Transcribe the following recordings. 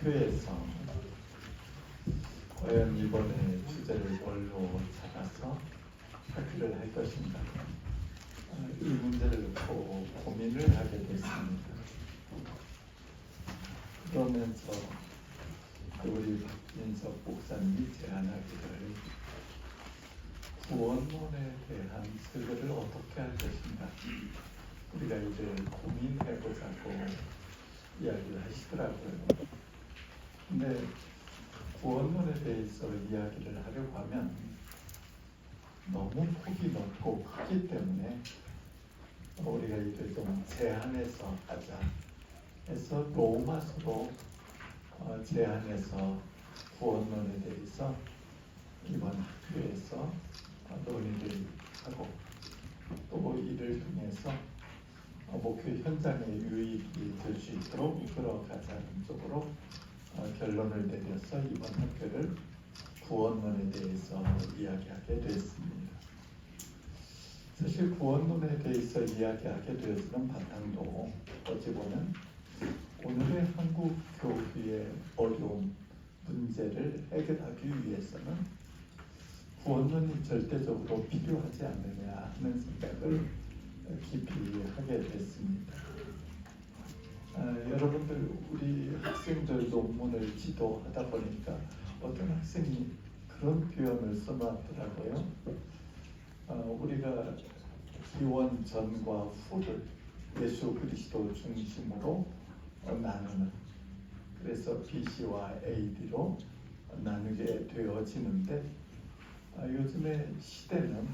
학교에서 과연 이번에 주제를 뭘로 잡아서 학교를 할 것인가, 이 문제를 놓고 고민을 하게 됐습니다. 그러면서 우리 박민석 목사님이 제안하기를 구원론에 대한 설교를 어떻게 할 것인가, 우리가 이를 고민해보자고 이야기를 하시더라고요. 근데 구원론에 대해서 이야기를 하려고 하면 너무 폭이 넓고 크기 때문에 우리가 이를 좀 제한해서 하자 해서 로마서로 제한해서 구원론에 대해서 이번 학교에서 논의를 하고 또 이를 통해서 목표 현장에 유익이 될 수 있도록 이끌어가자는 쪽으로 결론을 내려서 이번 학교를 구원론에 대해서 이야기하게 됐습니다. 사실 구원론에 대해서 이야기하게 되어지는 바탕도 어찌 보면 오늘의 한국 교회의 어려운 문제를 해결하기 위해서는 구원론이 절대적으로 필요하지 않느냐 하는 생각을 깊이 하게 됐습니다. 여러분들 우리 학생들 논문을 지도하다 보니까 어떤 학생이 그런 표현을 써놨더라고요. 우리가 기원 전과 후를 예수 그리스도 중심으로 나누는, 그래서 BC와 AD로 나누게 되어지는데 요즘의 시대는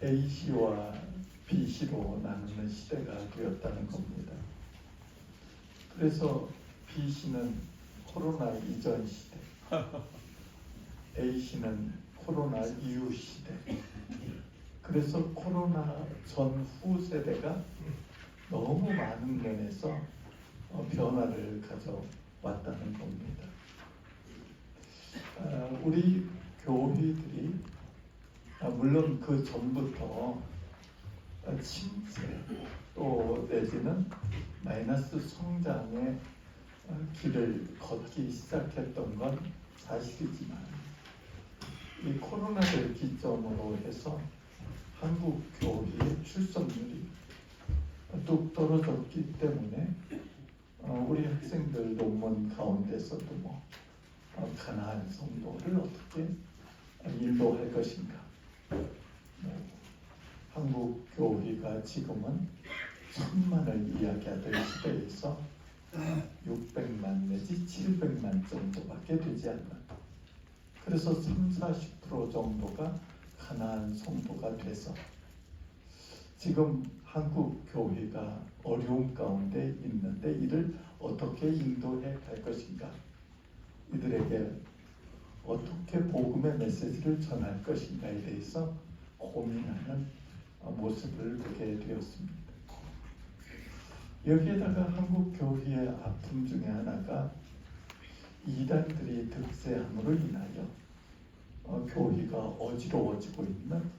AC와 BC로 나누는 시대가 되었다는 겁니다. 그래서 BC는 코로나 이전 시대, A씨는 코로나 이후 시대. 그래서 코로나 전후 세대가 너무 많은 면에서 변화를 가져왔다는 겁니다. 우리 교회들이 물론 그 전부터 침체 또 내지는 마이너스 성장의 길을 걷기 시작했던 건 사실이지만 이 코로나를 기점으로 해서 한국 교회의 출석률이 뚝 떨어졌기 때문에 우리 학생들 논문 가운데서도 가나안 성도를 어떻게 인도할 것인가, 한국 교회가 지금은 1000만을 이야기하던 시대에서 600만 내지 700만 정도밖에 되지 않는다. 그래서 30-40% 정도가 가나안 성도가 돼서 지금 한국 교회가 어려움 가운데 있는데 이를 어떻게 인도해 갈 것인가, 이들에게 어떻게 복음의 메시지를 전할 것인가에 대해서 고민하는 모습을 보게 되었습니다. 여기에다가 한국 교회의 아픔 중에 하나가 이단들이 득세함으로 인하여 교회가 어지러워지고 있는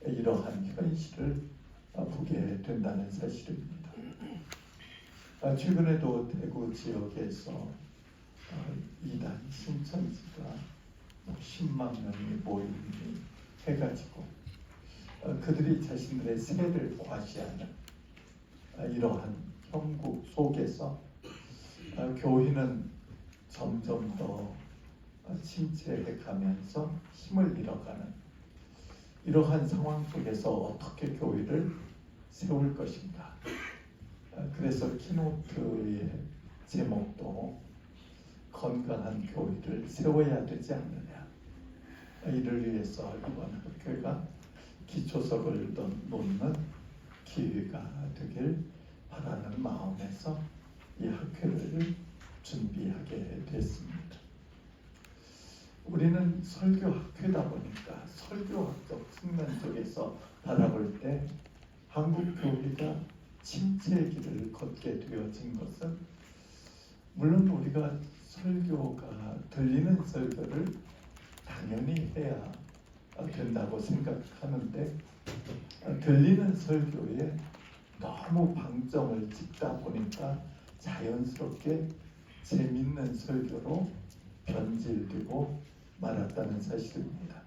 이러한 현실을 보게 된다는 사실입니다. 최근에도 대구 지역에서 이단 신천지가 10만 명이 모임이 해가지고 그들이 자신들의 세를 과시하는 이러한 형국 속에서 교회는 점점 더 침체해 가면서 힘을 잃어가는 이러한 상황 속에서 어떻게 교회를 세울 것인가. 그래서 키노트의 제목도 건강한 교회를 세워야 되지 않느냐. 이를 위해서 이번 학교가 기초석을 놓는 기회가 되길 바라는 마음에서 이 학교를 준비하게 됐습니다. 우리는 설교학교다 보니까 설교학적 측면 쪽에서 바라볼 때 한국 교회가 침체의 길을 걷게 되어진 것은 물론 우리가 설교가 들리는 설교를 당연히 해야 된다고 생각하는데 들리는 설교에 너무 방점을 찍다 보니까 자연스럽게 재밌는 설교로 변질되고 말았다는 사실입니다.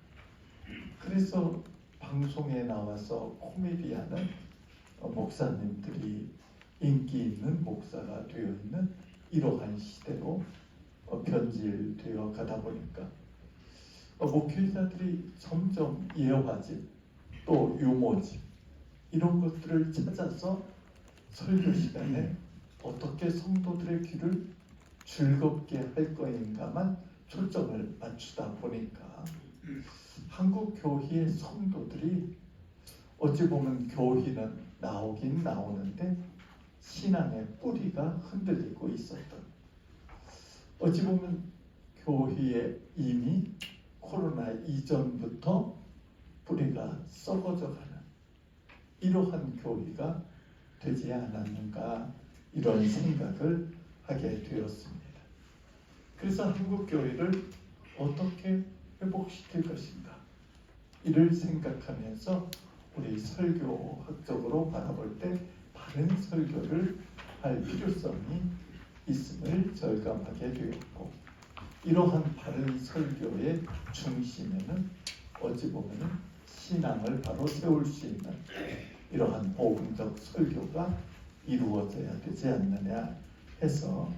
그래서 방송에 나와서 코미디하는 목사님들이 인기 있는 목사가 되어 있는 이러한 시대로 변질되어 가다 보니까 목회자들이 점점 예화집 또 유모집 이런 것들을 찾아서 설교 시간에 어떻게 성도들의 귀를 즐겁게 할 거인가만 초점을 맞추다 보니까 한국 교회의 성도들이 어찌 보면 교회는 나오긴 나오는데 신앙의 뿌리가 흔들리고 있었던, 어찌 보면 교회에 이미 코로나 이전부터 뿌리가 썩어져 가는 이러한 교회가 되지 않았는가, 이런 생각을 하게 되었습니다. 그래서 한국 교회를 어떻게 회복시킬 것인가, 이를 생각하면서 우리 설교학적으로 바라볼 때 바른 설교를 할 필요성이 있음을 절감하게 되었고, 이러한 바른 설교의 중심에는 어찌 보면 신앙을 바로 세울 수 있는 이러한 복음적 설교가 이루어져야 되지 않느냐 해서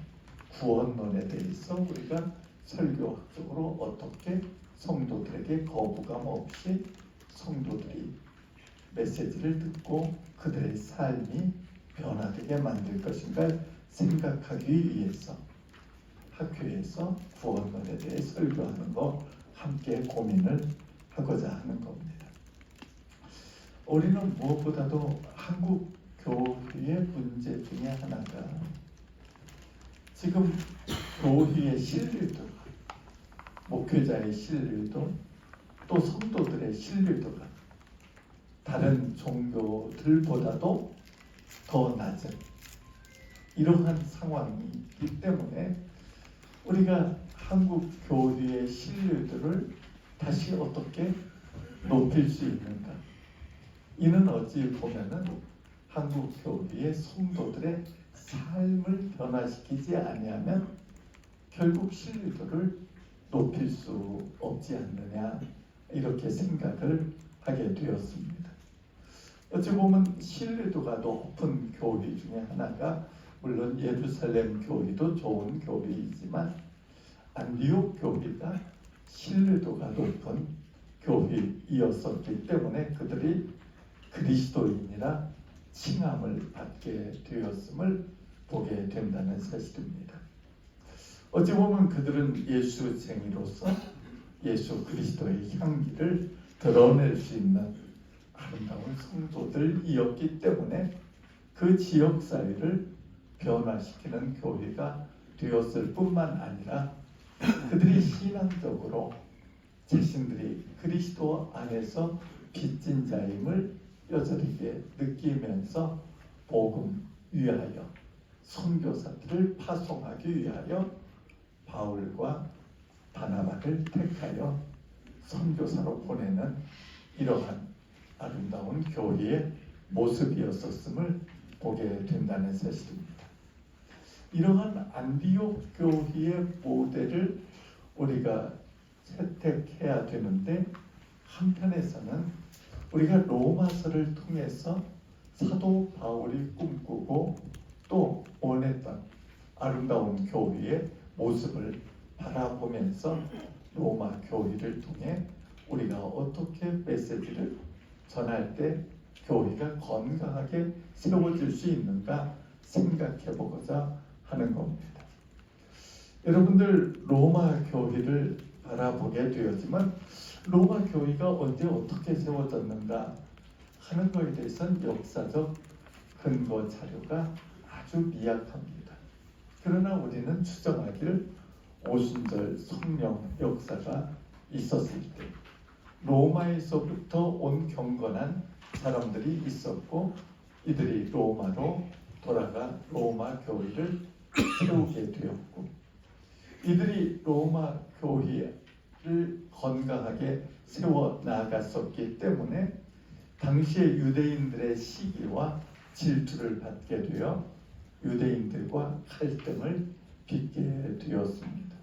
구원론에 대해서 우리가 설교학적으로 어떻게 성도들에게 거부감 없이 성도들이 메시지를 듣고 그들의 삶이 변화되게 만들 것인가 생각하기 위해서 학교에서 구원론에 대해 설교하는 거 함께 고민을 하고자 하는 겁니다. 우리는 무엇보다도 한국 교회의 문제 중에 하나가 지금 교회의 신뢰도가, 목회자의 신뢰도, 또 성도들의 신뢰도가 다른 종교들보다도 더 낮은 이러한 상황이기 때문에 우리가 한국 교회의 신뢰도를 다시 어떻게 높일 수 있는가? 이는 어찌 보면은 한국 교회의 성도들의 삶을 변화시키지 아니하면 결국 신뢰도를 높일 수 없지 않느냐, 이렇게 생각을 하게 되었습니다. 어찌 보면 신뢰도가 높은 교회 중에 하나가 물론 예루살렘 교회도 좋은 교회이지만 안디옥 교회가 신뢰도가 높은 교회이었었기 때문에 그들이 그리스도인이라 칭함을 받게 되었음을 보게 된다는 사실입니다. 어찌 보면 그들은 예수쟁이로서 예수 그리스도의 향기를 드러낼 수 있는 아름다운 성도들이었기 때문에 그 지역 사회를 변화시키는 교회가 되었을 뿐만 아니라 그들이 신앙적으로 자신들이 그리스도 안에서 빚진 자임을 뼈저리게 느끼면서 복음 위하여 선교사들을 파송하기 위하여 바울과 바나바를 택하여 선교사로 보내는 이러한 아름다운 교회의 모습이었었음을 보게 된다는 사실입니다. 이러한 안디옥 교회의 모델을 우리가 채택해야 되는데 한편에서는 우리가 로마서를 통해서 사도 바울이 꿈꾸고 또 원했던 아름다운 교회의 모습을 바라보면서 로마 교회를 통해 우리가 어떻게 메시지를 전할 때 교회가 건강하게 세워질 수 있는가 생각해 보고자 하는 겁니다. 여러분들 로마 교회를 바라보게 되었지만 로마 교회가 언제 어떻게 세워졌는가 하는 것에 대해서는 역사적 근거 자료가 아주 미약합니다. 그러나 우리는 추정하기를 오순절 성령 역사가 있었을 때 로마에서부터 온 경건한 사람들이 있었고 이들이 로마로 돌아가 로마 교회를 세우게 되었고 이들이 로마 교회를 건강하게 세워 나갔었기 때문에 당시의 유대인들의 시기와 질투를 받게 되어 유대인들과 갈등을 빚게 되었습니다.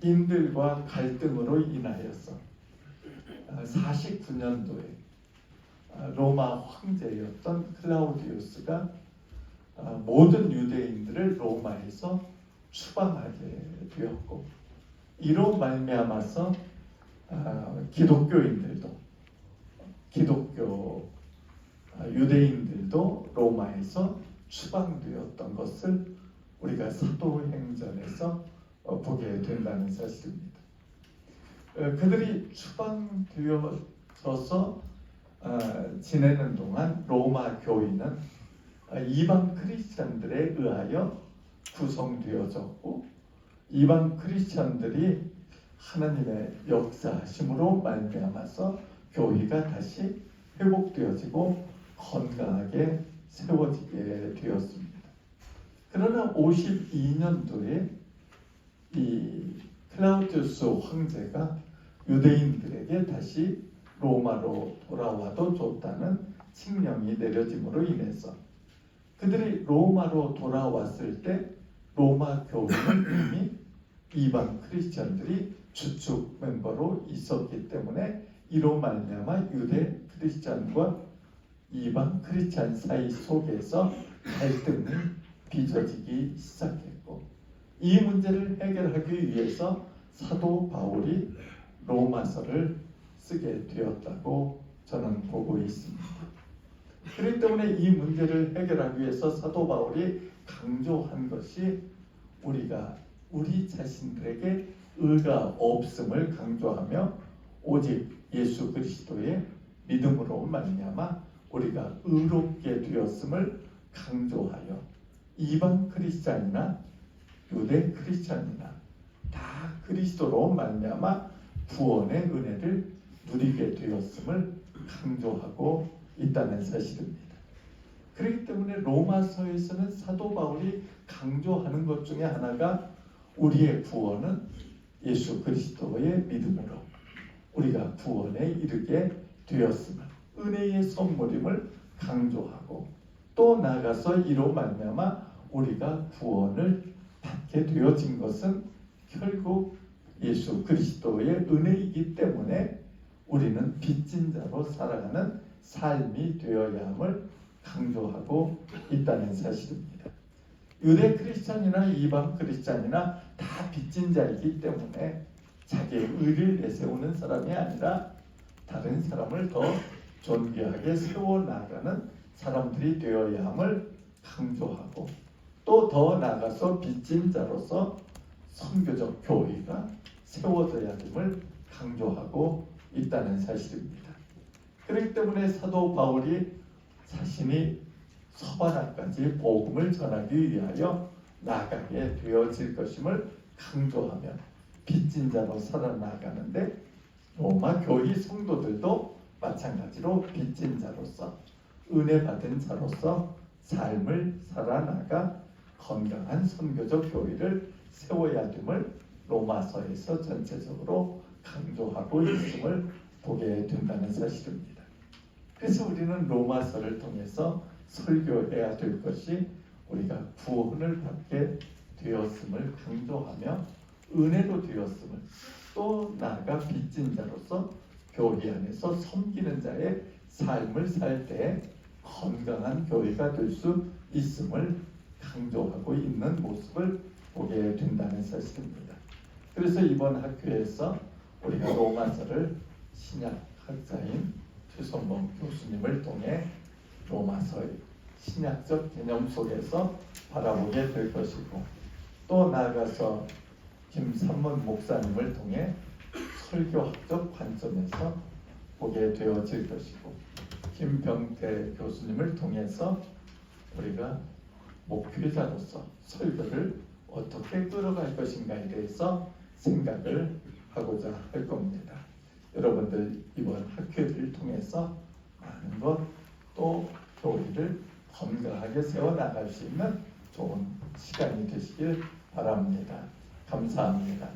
유대인들과 갈등으로 인하여서 49년도에 로마 황제였던 클라우디우스가 모든 유대인들을 로마에서 추방하게 되었고, 이로 말미암아서 유대인들도 로마에서 추방되었던 것을 우리가 사도행전에서 보게 된다는 사실입니다. 그들이 추방되어서 지내는 동안 로마 교회는 이방 크리스천들에 의하여 구성되어졌고, 이방 크리스천들이 하나님의 역사하심으로 말미암아서 교회가 다시 회복되어지고 건강하게 세워지게 되었습니다. 그러나 52년도에 이 클라우디우스 황제가 유대인들에게 다시 로마로 돌아와도 좋다는 칙령이 내려짐으로 인해서 그들이 로마로 돌아왔을 때 로마 교회는 이미 이방 크리스천들이 주축 멤버로 있었기 때문에 이로 말미암아 유대 크리스천과 이방 크리스천 사이 속에서 갈등이 빚어지기 시작했고, 이 문제를 해결하기 위해서 사도 바울이 로마서를 쓰게 되었다고 저는 보고 있습니다. 그렇기 때문에 이 문제를 해결하기 위해서 사도 바울이 강조한 것이 우리가 우리 자신들에게 의가 없음을 강조하며 오직 예수 그리스도의 믿음으로 말미암아 우리가 의롭게 되었음을 강조하여 이방 크리스찬이나 유대 크리스찬이나 다 그리스도로 말미암아 구원의 은혜를 누리게 되었음을 강조하고 있다는 사실입니다. 그렇기 때문에 로마서에서는 사도 바울이 강조하는 것 중에 하나가 우리의 구원은 예수 그리스도의 믿음으로 우리가 구원에 이르게 되었음을, 은혜의 선물임을 강조하고, 또 나아가서 이로 말미암아 우리가 구원을 받게 되어진 것은 결국 예수 그리스도의 은혜이기 때문에 우리는 빚진 자로 살아가는 삶이 되어야 함을 강조하고 있다는 사실입니다. 유대 크리스찬이나 이방 크리스찬이나 다 빚진 자이기 때문에 자기의 의를 내세우는 사람이 아니라 다른 사람을 더 존귀하게 세워나가는 사람들이 되어야 함을 강조하고, 또 더 나아가서 빚진 자로서 선교적 교회가 세워져야 함을 강조하고 있다는 사실입니다. 그렇기 때문에 사도 바울이 자신이 서바나까지 복음을 전하기 위하여 나가게 되어질 것임을 강조하며 빚진 자로 살아나가는데, 로마 교회 성도들도 마찬가지로 빚진 자로서 은혜 받은 자로서 삶을 살아나가 건강한 선교적 교회를 세워야 됨을 로마서에서 전체적으로 강조하고 있음을 보게 된다는 사실입니다. 그래서 우리는 로마서를 통해서 설교해야 될 것이 우리가 구원을 받게 되었음을 강조하며 은혜로 되었음을, 또 나아가 빚진 자로서 교회 안에서 섬기는 자의 삶을 살 때 건강한 교회가 될 수 있음을 강조하고 있는 모습을 보게 된다는 사실입니다. 그래서 이번 학교에서 우리가 로마서를 신약학자인 최선봉 교수님을 통해 로마서의 신약적 개념 속에서 바라보게 될 것이고, 또 나아가서 김삼문 목사님을 통해 설교학적 관점에서 보게 되어질 것이고, 김병태 교수님을 통해서 우리가 목회자로서 설교를 어떻게 끌어갈 것인가에 대해서 생각을 하고자 할 겁니다. 여러분들 이번 학교를 통해서 많은 것, 또 교회를 건강하게 세워나갈 수 있는 좋은 시간이 되시길 바랍니다. 감사합니다.